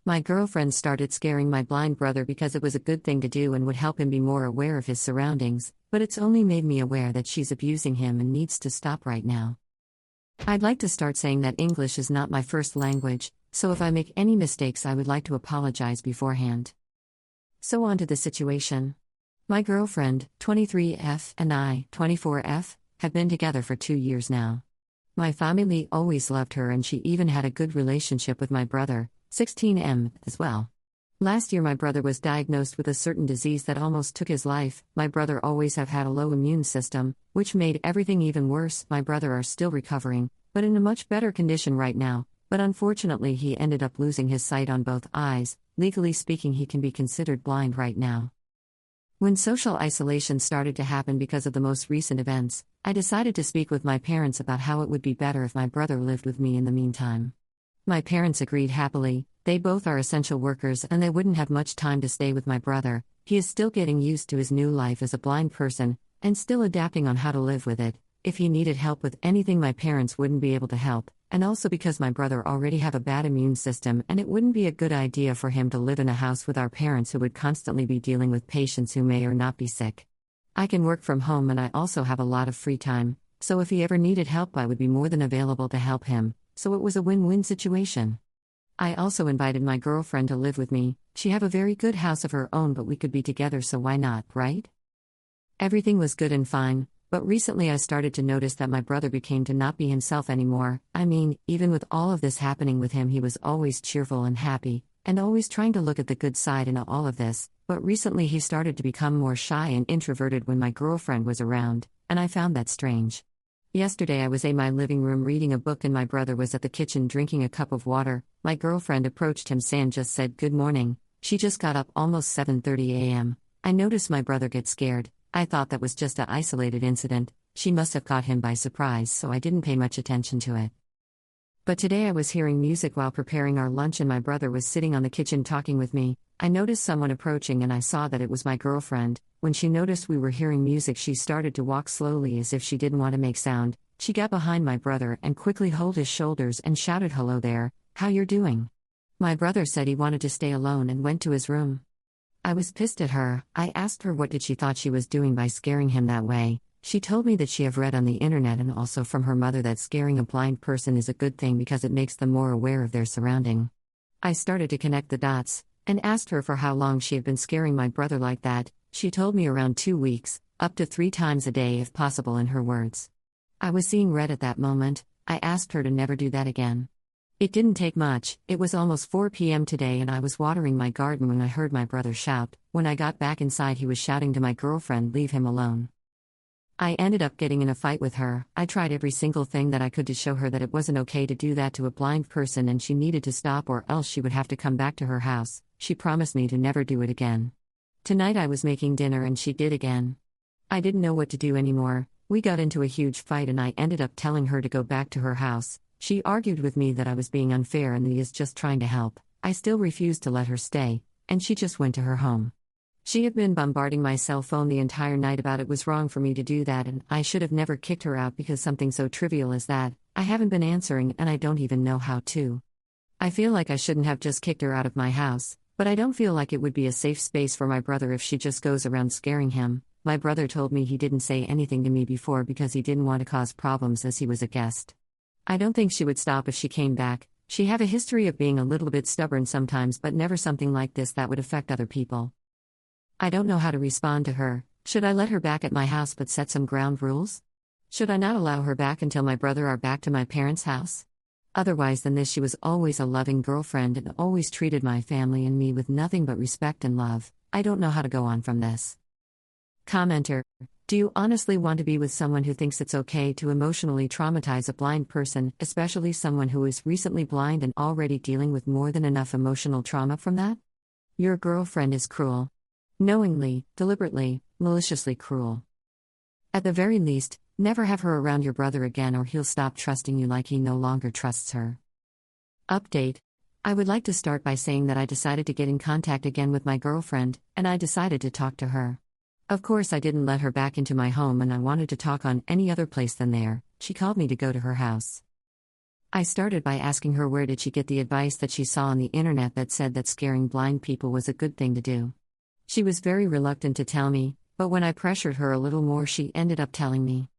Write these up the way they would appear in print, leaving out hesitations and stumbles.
My girlfriend started scaring my blind brother because it was a good thing to do and would help him be more aware of his surroundings, but it's only made me aware that she's abusing him and needs to stop right now. I'd like to start saying that English is not my first language, so if I make any mistakes, I would like to apologize beforehand. So on to the situation. My girlfriend, 23F, and I, 24F, have been together for 2 years now. My family always loved her, and she even had a good relationship with my brother, 16M, as well. Last year my brother was diagnosed with a certain disease that almost took his life. My brother always have had a low immune system, which made everything even worse. My brother are still recovering, but in a much better condition right now, but unfortunately he ended up losing his sight on both eyes. Legally speaking, he can be considered blind right now. When social isolation started to happen because of the most recent events, I decided to speak with my parents about how it would be better if my brother lived with me in the meantime. My parents agreed happily. They both are essential workers and they wouldn't have much time to stay with my brother. He is still getting used to his new life as a blind person, and still adapting on how to live with it. If he needed help with anything, my parents wouldn't be able to help, and also because my brother already have a bad immune system, and it wouldn't be a good idea for him to live in a house with our parents who would constantly be dealing with patients who may or not be sick. I can work from home and I also have a lot of free time, so if he ever needed help I would be more than available to help him, so it was a win-win situation. I also invited my girlfriend to live with me. She have a very good house of her own, but we could be together, so why not, right? Everything was good and fine, but recently I started to notice that my brother became to not be himself anymore. I mean, even with all of this happening with him, he was always cheerful and happy, and always trying to look at the good side in all of this, but recently he started to become more shy and introverted when my girlfriend was around, and I found that strange. Yesterday I was in my living room reading a book and my brother was at the kitchen drinking a cup of water. My girlfriend approached him and just said good morning. She just got up almost 7:30 a.m. I noticed my brother get scared. I thought that was just an isolated incident. She must have caught him by surprise, so I didn't pay much attention to it. But today I was hearing music while preparing our lunch and my brother was sitting on the kitchen talking with me. I noticed someone approaching and I saw that it was my girlfriend. When she noticed we were hearing music, she started to walk slowly as if she didn't want to make sound. She got behind my brother and quickly held his shoulders and shouted, "Hello there, how you're doing?" My brother said he wanted to stay alone and went to his room. I was pissed at her. I asked her what did she thought she was doing by scaring him that way. She told me that she have read on the internet and also from her mother that scaring a blind person is a good thing because it makes them more aware of their surrounding. I started to connect the dots, and asked her for how long she had been scaring my brother like that. She told me around 2 weeks, up to 3 times a day if possible in her words. I was seeing red at that moment. I asked her to never do that again. It didn't take much. It was almost 4 p.m. today and I was watering my garden when I heard my brother shout. When I got back inside he was shouting to my girlfriend, "Leave him alone." I ended up getting in a fight with her. I tried every single thing that I could to show her that it wasn't okay to do that to a blind person and she needed to stop or else she would have to come back to her house. She promised me to never do it again. Tonight I was making dinner and she did again. I didn't know what to do anymore. We got into a huge fight and I ended up telling her to go back to her house. She argued with me that I was being unfair and that he is just trying to help. I still refused to let her stay, and she just went to her home. She had been bombarding my cell phone the entire night about it was wrong for me to do that and I should have never kicked her out because something so trivial as that. I haven't been answering and I don't even know how to. I feel like I shouldn't have just kicked her out of my house, but I don't feel like it would be a safe space for my brother if she just goes around scaring him. My brother told me he didn't say anything to me before because he didn't want to cause problems as he was a guest. I don't think she would stop if she came back. She have a history of being a little bit stubborn sometimes, but never something like this that would affect other people. I don't know how to respond to her. Should I let her back at my house but set some ground rules? Should I not allow her back until my brother are back to my parents' house? Otherwise than this, she was always a loving girlfriend and always treated my family and me with nothing but respect and love. I don't know how to go on from this. Commenter: do you honestly want to be with someone who thinks it's okay to emotionally traumatize a blind person, especially someone who is recently blind and already dealing with more than enough emotional trauma from that? Your girlfriend is cruel. Knowingly, deliberately, maliciously cruel. At the very least, never have her around your brother again or he'll stop trusting you like he no longer trusts her. Update: I would like to start by saying that I decided to get in contact again with my girlfriend, and I decided to talk to her. Of course I didn't let her back into my home and I wanted to talk on any other place than there. She called me to go to her house. I started by asking her where did she get the advice that she saw on the internet that said that scaring blind people was a good thing to do. She was very reluctant to tell me, but when I pressured her a little more, she ended up telling me.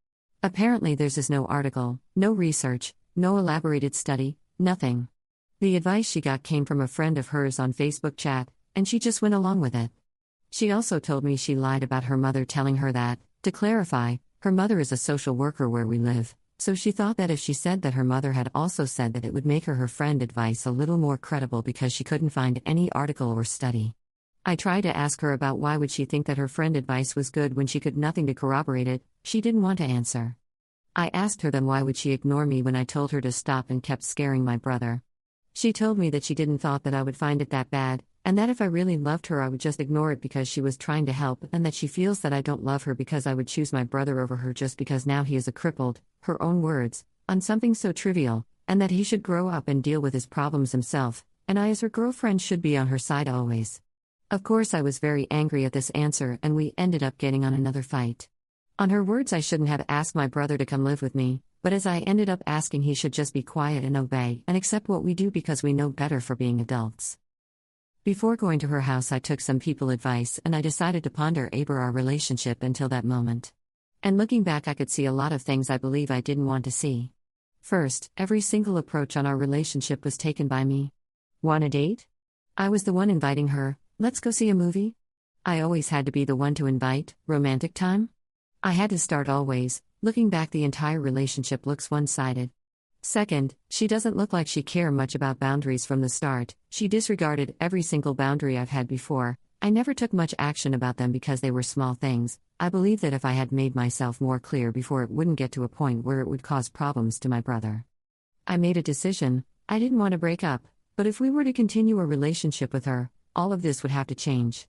Apparently, there's no article, no research, no elaborated study, nothing. The advice she got came from a friend of hers on Facebook chat, and she just went along with it. She also told me she lied about her mother telling her that. To clarify, her mother is a social worker where we live, so she thought that if she said that her mother had also said that, it would make her friend advice a little more credible because she couldn't find any article or study. I tried to ask her about why would she think that her friend advice was good when she could nothing to corroborate it. She didn't want to answer. I asked her then why would she ignore me when I told her to stop and kept scaring my brother. She told me that she didn't thought that I would find it that bad, and that if I really loved her I would just ignore it because she was trying to help, and that she feels that I don't love her because I would choose my brother over her just because now he is a crippled, her own words, on something so trivial, and that he should grow up and deal with his problems himself, and I as her girlfriend should be on her side always. Of course I was very angry at this answer and we ended up getting on another fight. On her words I shouldn't have asked my brother to come live with me, but as I ended up asking he should just be quiet and obey and accept what we do because we know better for being adults. Before going to her house I took some people advice and I decided to ponder over our relationship until that moment. And looking back I could see a lot of things I believe I didn't want to see. First, every single approach on our relationship was taken by me. Want a date? I was the one inviting her. Let's go see a movie? I always had to be the one to invite. Romantic time? I had to start always. Looking back, the entire relationship looks one-sided. Second, she doesn't look like she cared much about boundaries from the start. She disregarded every single boundary I've had before. I never took much action about them because they were small things. I believe that if I had made myself more clear before, it wouldn't get to a point where it would cause problems to my brother. I made a decision. I didn't want to break up, but if we were to continue a relationship with her, all of this would have to change.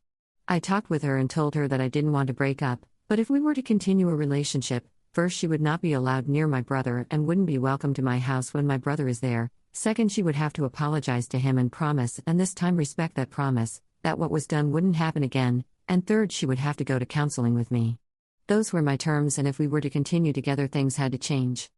I talked with her and told her that I didn't want to break up, but if we were to continue a relationship, first, she would not be allowed near my brother and wouldn't be welcome to my house when my brother is there. Second, she would have to apologize to him and promise, and this time respect that promise, that what was done wouldn't happen again. And third, she would have to go to counseling with me. Those were my terms, and if we were to continue together, things had to change.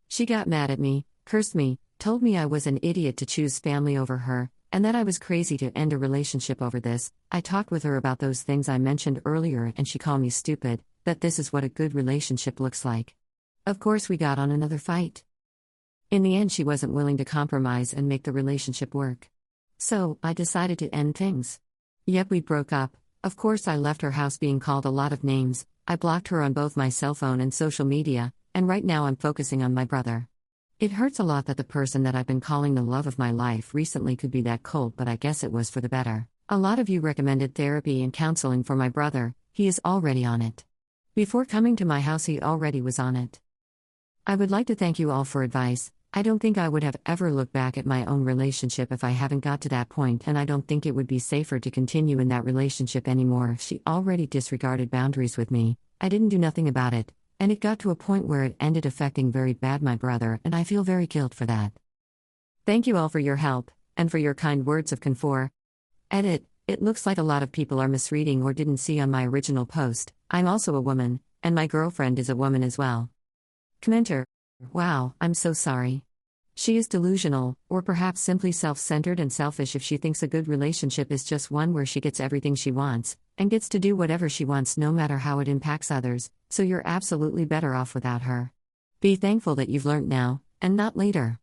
She got mad at me, cursed me, told me I was an idiot to choose family over her, and that I was crazy to end a relationship over this. I talked with her about those things I mentioned earlier and she called me stupid, that this is what a good relationship looks like. Of course we got on another fight. In the end she wasn't willing to compromise and make the relationship work. So, I decided to end things. Yep, we broke up. Of course I left her house being called a lot of names. I blocked her on both my cell phone and social media, and right now I'm focusing on my brother. It hurts a lot that the person that I've been calling the love of my life recently could be that cold, but I guess it was for the better. A lot of you recommended therapy and counseling for my brother. He is already on it. Before coming to my house he already was on it. I would like to thank you all for advice. I don't think I would have ever looked back at my own relationship if I haven't got to that point, and I don't think it would be safer to continue in that relationship anymore if she already disregarded boundaries with me. I didn't do nothing about it. And it got to a point where it ended affecting very bad my brother, and I feel very guilt for that. Thank you all for your help, and for your kind words of comfort. Edit, it looks like a lot of people are misreading or didn't see on my original post. I'm also a woman, and my girlfriend is a woman as well. Commenter, wow, I'm so sorry. She is delusional, or perhaps simply self-centered and selfish if she thinks a good relationship is just one where she gets everything she wants, and gets to do whatever she wants no matter how it impacts others, so you're absolutely better off without her. Be thankful that you've learned now, and not later.